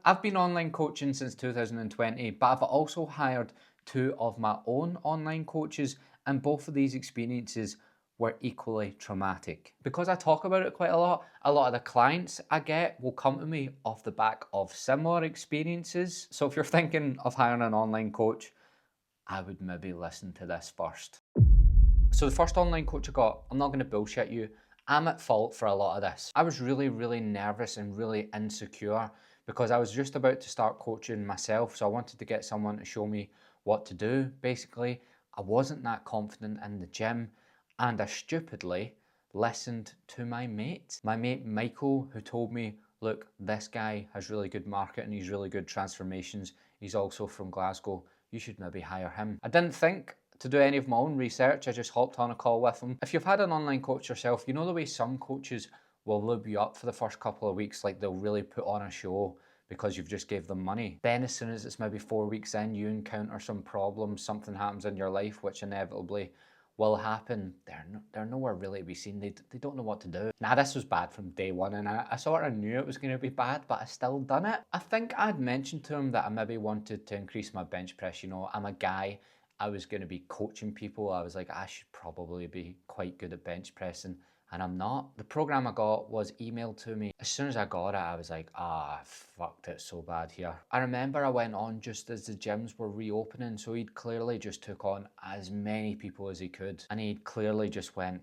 I've been online coaching since 2020, but I've also hired two of my own online coaches, and both of these experiences were equally traumatic. Because I talk about it quite a lot of the clients I get will come to me off the back of similar experiences. So if you're thinking of hiring an online coach, I would maybe listen to this first. So the first online coach I got, I'm not going to bullshit you, I'm at fault for a lot of this. I was really nervous and really insecure because I was just about to start coaching myself. So I wanted to get someone to show me what to do. Basically, I wasn't that confident in the gym and I stupidly listened to my mate. My mate Michael, who told me, look, this guy has really good marketing, he's really good transformations, he's also from Glasgow, you should maybe hire him. I didn't think to do any of my own research, I just hopped on a call with him. If you've had an online coach yourself, you know the way some coaches will lube you up for the first couple of weeks, like they'll really put on a show because you've just gave them money. Then as soon as it's maybe 4 weeks in, you encounter some problems, something happens in your life, which inevitably will happen. They're nowhere really to be seen. They don't know what to do. Now this was bad from day one and I sort of knew it was going to be bad, but I still done it. I think I'd mentioned to him that I maybe wanted to increase my bench press. You know, I'm a guy, I was going to be coaching people. I was like, I should probably be quite good at bench pressing, and I'm not. The program I got was emailed to me. As soon as I got it, I was like, I fucked it so bad here. I remember I went on just as the gyms were reopening, so he'd clearly just took on as many people as he could, and he'd clearly just went,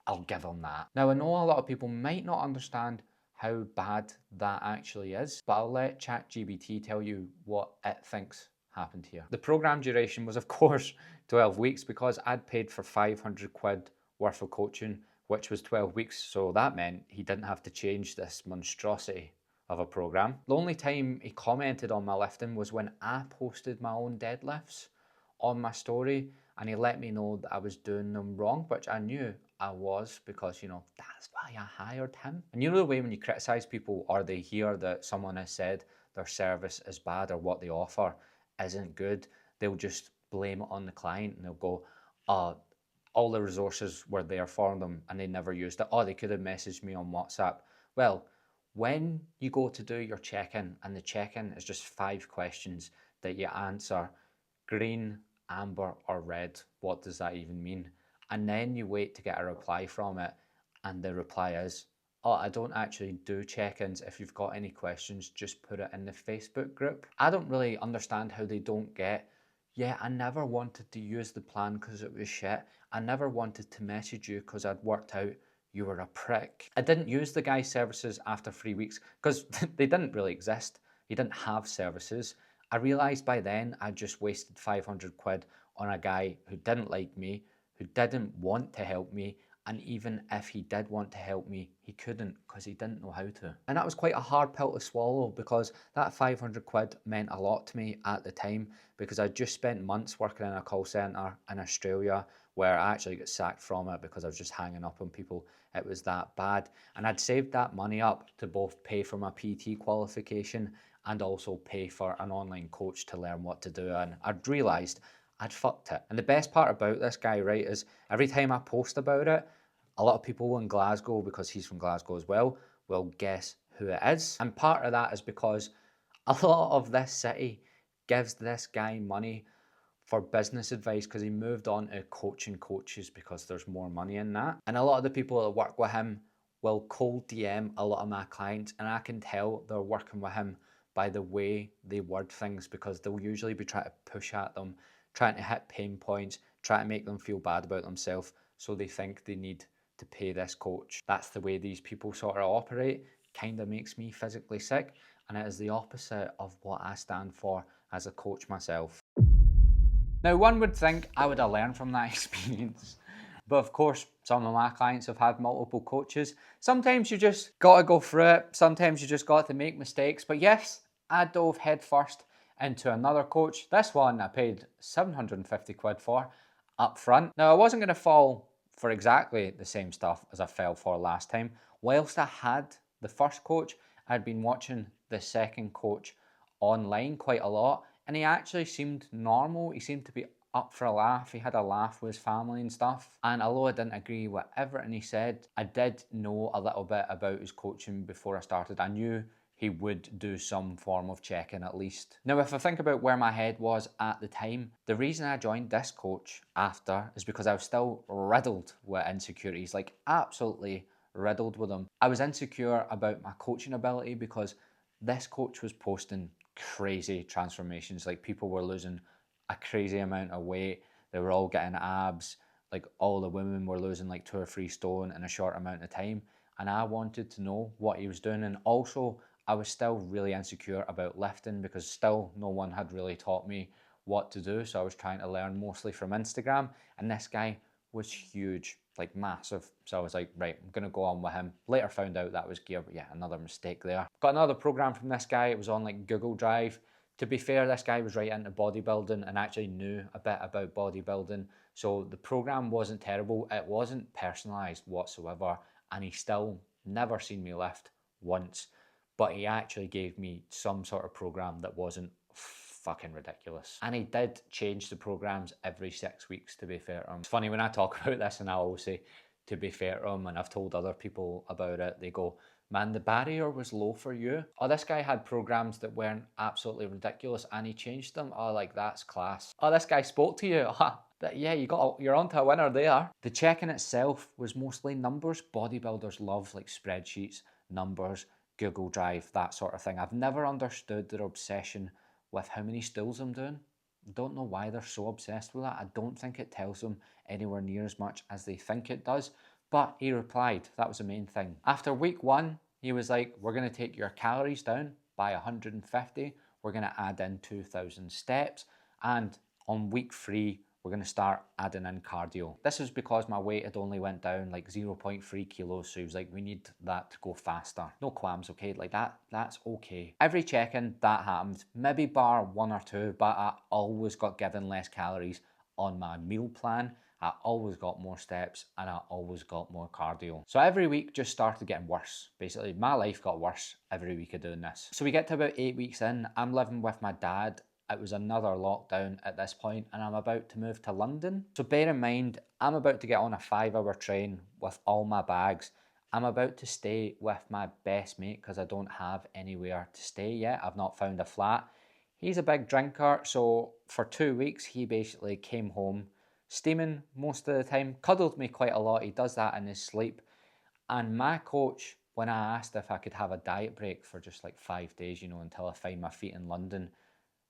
I'll give him that. Now, I know a lot of people might not understand how bad that actually is, but I'll let ChatGPT tell you what it thinks happened here. The program duration was, of course, 12 weeks because I'd paid for 500 quid worth of coaching, which was 12 weeks. So that meant he didn't have to change this monstrosity of a program. The only time he commented on my lifting was when I posted my own deadlifts on my story and he let me know that I was doing them wrong, which I knew I was because, you know, that's why I hired him. And you know the way when you criticize people or they hear that someone has said their service is bad or what they offer isn't good, they'll just blame it on the client and they'll go, oh, all the resources were there for them and they never used it. Oh, they could have messaged me on WhatsApp. Well, when you go to do your check-in and the check-in is just 5 questions that you answer, green, amber or red, what does that even mean? And then you wait to get a reply from it and the reply is, oh, I don't actually do check-ins. If you've got any questions, just put it in the Facebook group. I don't really understand how they don't get, yeah, I never wanted to use the plan because it was shit. I never wanted to message you because I'd worked out you were a prick. I didn't use the guy's services after 3 weeks because they didn't really exist. He didn't have services. I realised by then I'd just wasted 500 quid on a guy who didn't like me, who didn't want to help me, and even if he did want to help me, he couldn't because he didn't know how to. And that was quite a hard pill to swallow because that 500 quid meant a lot to me at the time because I just spent months working in a call centre in Australia where I actually got sacked from it because I was just hanging up on people. It was that bad. And I'd saved that money up to both pay for my PT qualification and also pay for an online coach to learn what to do. And I'd realised I'd fucked it. And the best part about this guy, right, is every time I post about it, a lot of people in Glasgow, because he's from Glasgow as well, will guess who it is. And part of that is because a lot of this city gives this guy money for business advice because he moved on to coaching coaches because there's more money in that. And a lot of the people that work with him will cold DM a lot of my clients, and I can tell they're working with him by the way they word things because they'll usually be trying to push at them, trying to hit pain points, trying to make them feel bad about themselves so they think they need to pay this coach. That's the way these people sort of operate. Kind of makes me physically sick, and it is the opposite of what I stand for as a coach myself. Now, one would think I would have learned from that experience, but of course, some of my clients have had multiple coaches. Sometimes you just got to go through it, sometimes you just got to make mistakes. But yes, I dove headfirst into another coach. This one I paid 750 quid for up front. Now, I wasn't going to fall for exactly the same stuff as I fell for last time. Whilst I had the first coach, I'd been watching the second coach online quite a lot, and he actually seemed normal. He seemed to be up for a laugh. He had a laugh with his family and stuff. And although I didn't agree with everything he said, I did know a little bit about his coaching before I started. I knew he would do some form of check-in at least. Now, if I think about where my head was at the time, the reason I joined this coach after is because I was still riddled with insecurities, like absolutely riddled with them. I was insecure about my coaching ability because this coach was posting crazy transformations. Like people were losing a crazy amount of weight. They were all getting abs. Like all the women were losing like 2 or 3 stone in a short amount of time. And I wanted to know what he was doing. And also I was still really insecure about lifting because still no one had really taught me what to do. So I was trying to learn mostly from Instagram. And this guy was huge, like massive. So I was like, right, I'm gonna go on with him. Later found out that was gear, but yeah, another mistake there. Got another program from this guy. It was on like Google Drive. To be fair, this guy was right into bodybuilding and actually knew a bit about bodybuilding. So the program wasn't terrible. It wasn't personalized whatsoever. And he still never seen me lift once. But he actually gave me some sort of program that wasn't fucking ridiculous. And he did change the programs every 6 weeks, to be fair to him. It's funny when I talk about this and I always say, to be fair to him, and I've told other people about it, they go, man, the barrier was low for you. Oh, this guy had programs that weren't absolutely ridiculous and he changed them. Oh, like that's class. Oh, this guy spoke to you. Yeah, you're onto a winner there. The check-in itself was mostly numbers. Bodybuilders love like spreadsheets, numbers, Google Drive, that sort of thing. I've never understood their obsession with how many stools I'm doing. Don't know why they're so obsessed with that. I don't think it tells them anywhere near as much as they think it does. But he replied, that was the main thing. After week 1, he was like, we're going to take your calories down by 150. We're going to add in 2,000 steps. And on week 3, we're going to start adding in cardio. This is because my weight had only went down like 0.3 kilos. So he was like, we need that to go faster. No qualms, okay? Like that's okay. Every check-in that happened, maybe bar 1 or 2, but I always got given less calories on my meal plan. I always got more steps and I always got more cardio. So every week just started getting worse. Basically, my life got worse every week of doing this. So we get to about 8 weeks in, I'm living with my dad. It was another lockdown at this point and I'm about to move to London. So bear in mind, I'm about to get on a 5-hour train with all my bags. I'm about to stay with my best mate because I don't have anywhere to stay yet. I've not found a flat. He's a big drinker, so for 2 weeks he basically came home steaming most of the time, cuddled me quite a lot. He does that in his sleep. And my coach, when I asked if I could have a diet break for just like 5 days, until I find my feet in London,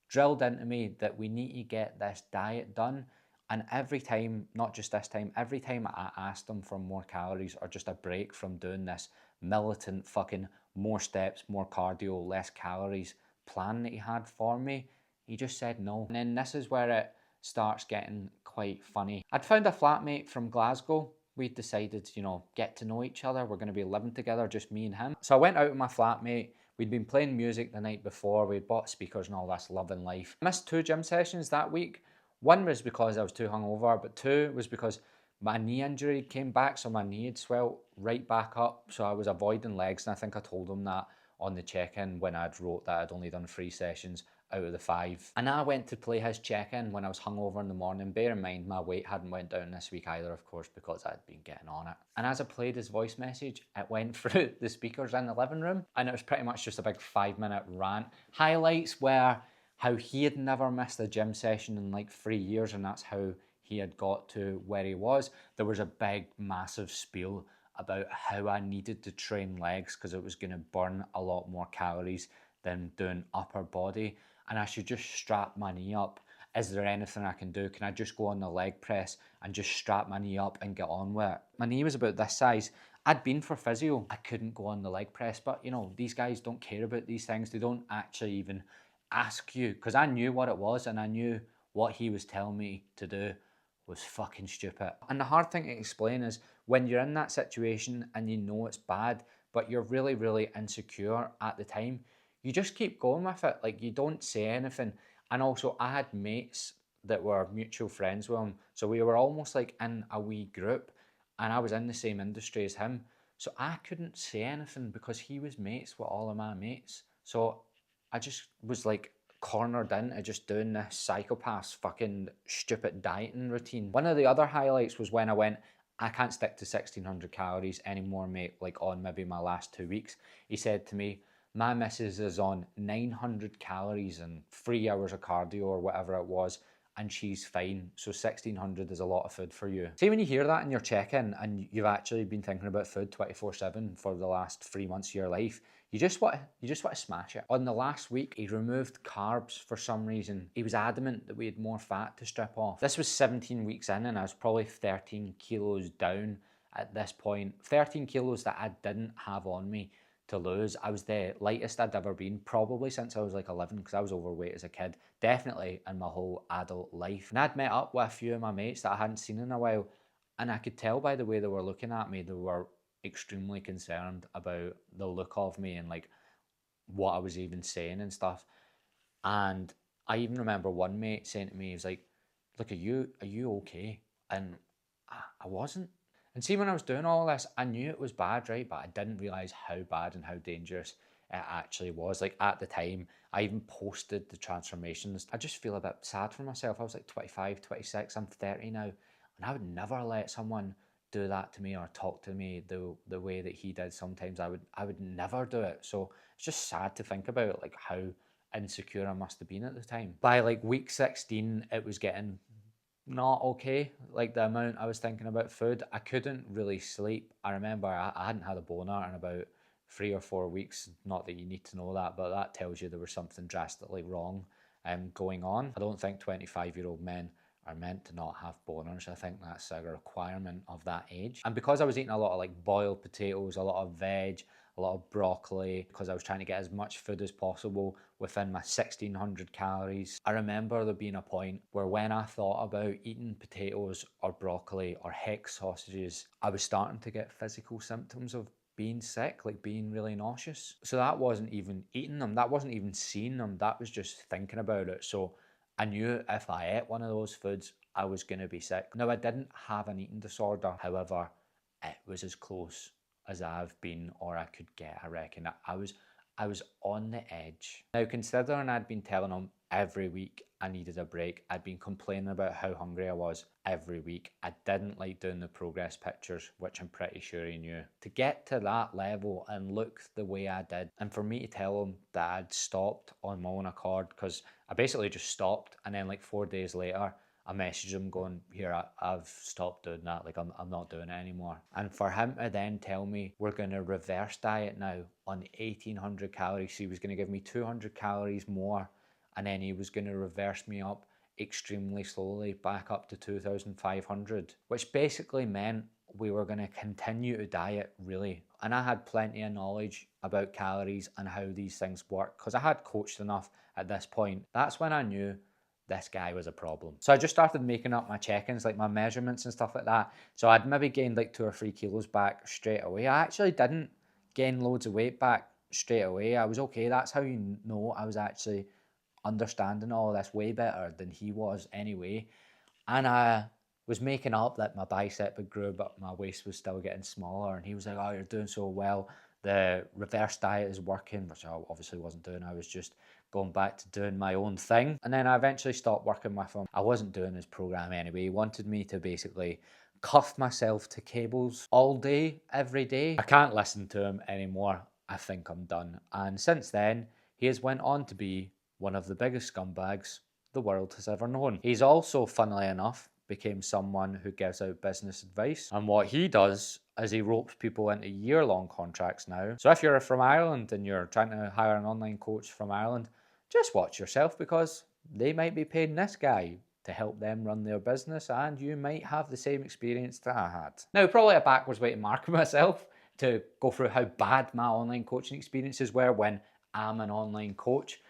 drilled into me that we need to get this diet done. And every time, not just this time, every time I asked him for more calories or just a break from doing this militant fucking more steps, more cardio, less calories plan that he had for me, he just said no. And then this is where it starts getting quite funny. I'd found a flatmate from Glasgow. We'd decided, get to know each other. We're going to be living together, just me and him. So I went out with my flatmate. We'd been playing music the night before. We'd bought speakers and all this, loving life. I missed 2 gym sessions that week. 1 was because I was too hungover, but 2 was because my knee injury came back, so my knee had swelled right back up. So I was avoiding legs, and I think I told him that on the check-in when I'd wrote that I'd only done 3 sessions out of the 5. And I went to play his check-in when I was hungover in the morning. Bear in mind, my weight hadn't went down this week either, of course, because I'd been getting on it. And as I played his voice message, it went through the speakers in the living room, and it was pretty much just a big 5-minute rant. Highlights were how he had never missed a gym session in like 3 years, and that's how he had got to where he was. There was a big, massive spiel about how I needed to train legs because it was going to burn a lot more calories than doing upper body. And I should just strap my knee up. Is there anything I can do? Can I just go on the leg press and just strap my knee up and get on with it? My knee was about this size. I'd been for physio. I couldn't go on the leg press, but these guys don't care about these things. They don't actually even ask you, because I knew what it was and I knew what he was telling me to do was fucking stupid. And the hard thing to explain is when you're in that situation and you know it's bad, but you're really, really insecure at the time, you just keep going with it. Like, you don't say anything. And also, I had mates that were mutual friends with him. So we were almost like in a wee group, and I was in the same industry as him. So I couldn't say anything because he was mates with all of my mates. So I just was like cornered into just doing this psychopath's fucking stupid dieting routine. One of the other highlights was when I went, I can't stick to 1,600 calories anymore, mate, like on maybe my last 2 weeks. He said to me, My missus is on 900 calories and 3 hours of cardio or whatever it was, and she's fine. So 1600 is a lot of food for you. See, when you hear that in your check-in and you've actually been thinking about food 24/7 for the last 3 months of your life, you just want to smash it. On the last week, he removed carbs for some reason. He was adamant that we had more fat to strip off. This was 17 weeks in, and I was probably 13 kilos down at this point. 13 kilos that I didn't have on me to lose. I was the lightest I'd ever been, probably since I was like 11, because I was overweight as a kid, definitely in my whole adult life. And I'd met up with a few of my mates that I hadn't seen in a while, and I could tell by the way they were looking at me, they were extremely concerned about the look of me and like what I was even saying and stuff. And I even remember one mate saying to me, he was like, "Look, are you okay?" And I wasn't. And see, when I was doing all this, I knew it was bad, right? But I didn't realize how bad and how dangerous it actually was. Like at the time, I even posted the transformations. I just feel a bit sad for myself. I was like 25, 26, I'm 30 now. And I would never let someone do that to me or talk to me the way that he did. Sometimes I would never do it. So it's just sad to think about like how insecure I must have been at the time. By like week 16, it was getting not okay. Like the amount I was thinking about food, I couldn't really sleep. I remember I hadn't had a boner in about 3 or 4 weeks. Not that you need to know that, but that tells you there was something drastically wrong going on. I don't think 25-year-old men are meant to not have boners. I think that's a requirement of that age. And because I was eating a lot of like boiled potatoes, a lot of veg, a lot of broccoli, because I was trying to get as much food as possible within my 1600 calories. I remember there being a point where when I thought about eating potatoes or broccoli or hex sausages, I was starting to get physical symptoms of being sick, like being really nauseous. So that wasn't even eating them, that wasn't even seeing them, that was just thinking about it. So I knew if I ate one of those foods, I was going to be sick. Now, I didn't have an eating disorder. However, it was as close as I've been or I could get, I reckon. I was on the edge. Now, considering I'd been telling him every week I needed a break, I'd been complaining about how hungry I was every week. I didn't like doing the progress pictures, which I'm pretty sure he knew. To get to that level and look the way I did, and for me to tell him that I'd stopped on my own accord, because I basically just stopped, and then like 4 days later, I messaged him going, "Here, I've stopped doing that, like I'm not doing it anymore." And for him to then tell me, "We're going to reverse diet now on 1800 calories." So he was going to give me 200 calories more, and then he was going to reverse me up extremely slowly back up to 2500, which basically meant we were going to continue to diet, really. And I had plenty of knowledge about calories and how these things work because I had coached enough at this point. That's when I knew this guy was a problem. So I just started making up my check-ins, like my measurements and stuff like that. So I'd maybe gained like 2 or 3 kilos back straight away. I actually didn't gain loads of weight back straight away. I was okay. That's how you know I was actually understanding all this way better than he was anyway. And I was making up that my bicep had grew, but my waist was still getting smaller. And he was like, "Oh, you're doing so well. The reverse diet is working," which I obviously wasn't doing. I was just going back to doing my own thing. And then I eventually stopped working with him. I wasn't doing his program anyway. He wanted me to basically cuff myself to cables all day, every day. I can't listen to him anymore. I think I'm done. And since then, he has went on to be one of the biggest scumbags the world has ever known. He's also, funnily enough, became someone who gives out business advice. And what he does is he ropes people into year-long contracts now. So if you're from Ireland and you're trying to hire an online coach from Ireland, just watch yourself because they might be paying this guy to help them run their business and you might have the same experience that I had. Now, probably a backwards way to market myself to go through how bad my online coaching experiences were when I'm an online coach,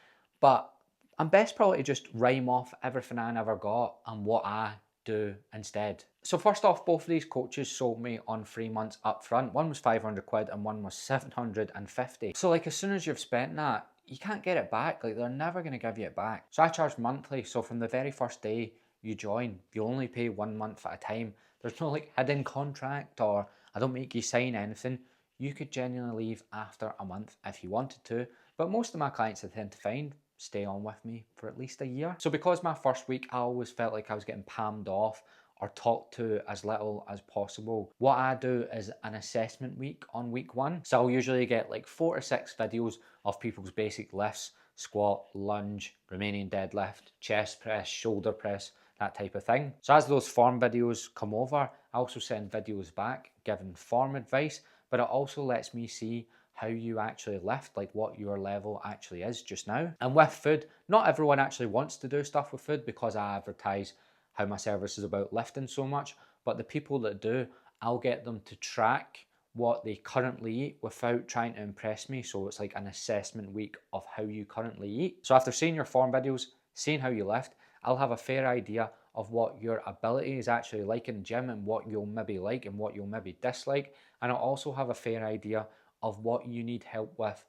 but I'm best probably to just rhyme off everything I never got and what I do instead. So first off, both of these coaches sold me on 3 months up front. One was 500 quid and one was 750. So like as soon as you've spent that, you can't get it back. Like they're never going to give you it back. So I charge monthly. So from the very first day you join, you only pay 1 month at a time. There's no like hidden contract or I don't make you sign anything. You could genuinely leave after a month if you wanted to. But most of my clients I tend to find stay on with me for at least a year. So because my first week I always felt like I was getting palmed off or talked to as little as possible. What I do is an assessment week on week 1. So I'll usually get like 4 to 6 videos of people's basic lifts, squat, lunge, Romanian deadlift, chest press, shoulder press, that type of thing. So as those form videos come over, I also send videos back giving form advice, but it also lets me see how you actually lift, like what your level actually is just now. And with food, not everyone actually wants to do stuff with food because I advertise how my service is about lifting so much, but the people that do, I'll get them to track what they currently eat without trying to impress me. So it's like an assessment week of how you currently eat. So after seeing your form videos, seeing how you lift, I'll have a fair idea of what your ability is actually like in the gym and what you'll maybe like and what you'll maybe dislike. And I'll also have a fair idea of what you need help with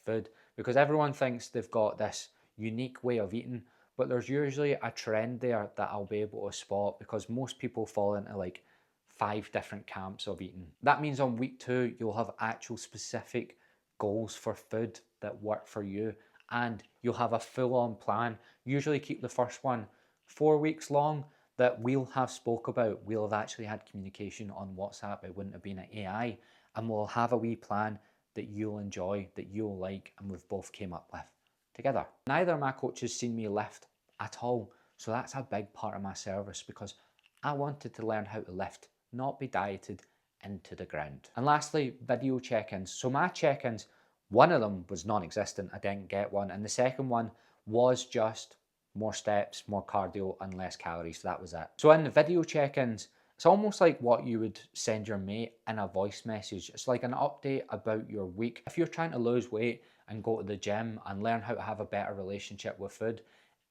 food, because everyone thinks they've got this unique way of eating, but there's usually a trend there that I'll be able to spot, because most people fall into like 5 different camps of eating. That means on week 2 you'll have actual specific goals for food that work for you, and you'll have a full-on plan. Usually keep the first one 4 weeks long that we'll have spoke about. We'll have actually had communication on WhatsApp. It wouldn't have been an AI, and we'll have a wee plan that you'll enjoy, that you'll like, and we've both came up with together. Neither of my coaches seen me lift at all, so that's a big part of my service, because I wanted to learn how to lift, not be dieted into the ground. And lastly, video check-ins. So my check-ins, one of them was non-existent, I didn't get one, and the second one was just more steps, more cardio, and less calories. So that was it. So in the video check-ins, it's almost like what you would send your mate in a voice message. It's like an update about your week. If you're trying to lose weight and go to the gym and learn how to have a better relationship with food,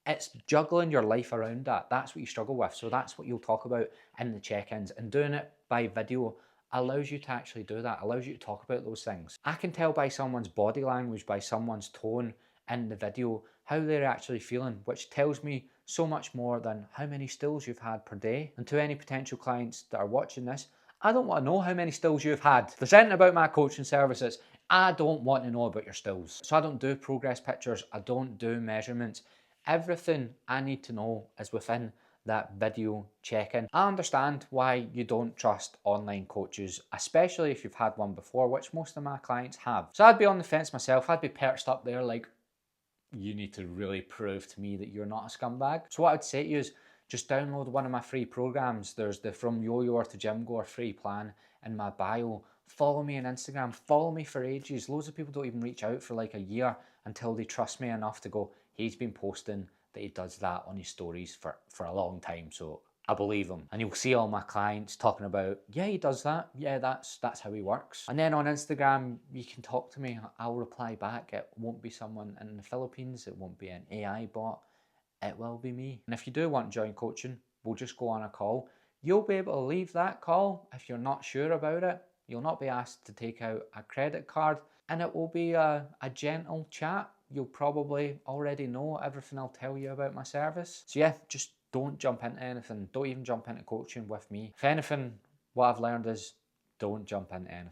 it's juggling your life around that. That's what you struggle with. So that's what you'll talk about in the check-ins, and doing it by video allows you to actually do that, allows you to talk about those things. I can tell by someone's body language, by someone's tone in the video, how they're actually feeling, which tells me so much more than how many stills you've had per day. And to any potential clients that are watching this, I don't want to know how many stills you've had. If there's anything about my coaching services, I don't want to know about your stills. So I don't do progress pictures, I don't do measurements. Everything I need to know is within that video check-in. I understand why you don't trust online coaches, especially if you've had one before, which most of my clients have. So I'd be on the fence myself. I'd be perched up there like, you need to really prove to me that you're not a scumbag. So what I'd say to you is just download one of my free programs. There's the From Yo-Yoer to Gym Goer free plan in my bio. Follow me on Instagram, follow me for ages. Loads of people don't even reach out for like a year until they trust me enough to go, he's been posting that he does that on his stories for a long time, so I believe him. And you'll see all my clients talking about, yeah, he does that. Yeah, that's how he works. And then on Instagram, you can talk to me. I'll reply back. It won't be someone in the Philippines. It won't be an AI bot. It will be me. And if you do want to join coaching, we'll just go on a call. You'll be able to leave that call if you're not sure about it. You'll not be asked to take out a credit card, and it will be a gentle chat. You'll probably already know everything I'll tell you about my service. So yeah, just don't jump into anything. Don't even jump into coaching with me. If anything, what I've learned is don't jump into anything.